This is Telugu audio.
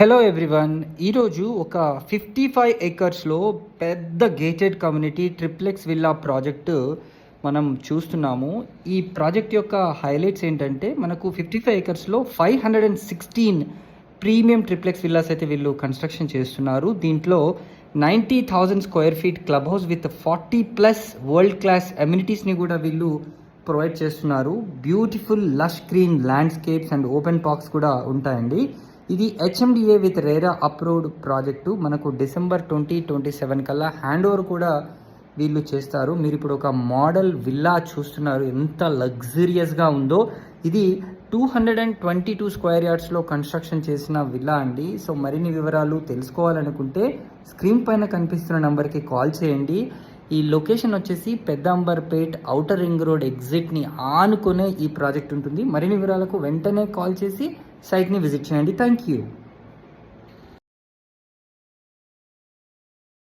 Hello everyone. ఈరోజు ఒక 55 ఏకర్స్లో పెద్ద gated community triplex villa project మనం చూస్తున్నాము. ఈ ప్రాజెక్ట్ యొక్క హైలైట్స్ ఏంటంటే మనకు 55 ఏకర్స్లో 516 ప్రీమియం ట్రిప్లెక్స్ విల్లాస్ అయితే వీళ్ళు కన్స్ట్రక్షన్ చేస్తున్నారు. దీంట్లో 90,000 square feet club house with 40+ world class అమ్యూనిటీస్ని కూడా వీళ్ళు ప్రొవైడ్ చేస్తున్నారు. Beautiful lush green landscapes and open parks కూడా ఉంటాయండి. ఇది HMDA with RERA approved project. మనకు డిసెంబర్ 2027 కల్లా హ్యాండ్ ఓవర్ కూడా వీళ్ళు చేస్తారు. మీరు ఇప్పుడు ఒక మోడల్ విల్లా చూస్తున్నారు, ఎంత లగ్జరియస్గా ఉందో. ఇది 222 స్క్వేర్ యార్డ్స్లో కన్స్ట్రక్షన్ చేసిన విల్లా అండి. సో మరిన్ని వివరాలు తెలుసుకోవాలనుకుంటే స్క్రీన్ పైన కనిపిస్తున్న నెంబర్కి కాల్ చేయండి. ఈ లొకేషన్ వచ్చేసి పెద్దాంబర్పేట్ ఔటర్ రింగ్ రోడ్ ఎగ్జిట్ని ఆనుకునే ఈ ప్రాజెక్ట్ ఉంటుంది. మరిన్ని వివరాలకు వెంటనే కాల్ చేసి సైట్ని విజిట్ చేయండి. Thank you.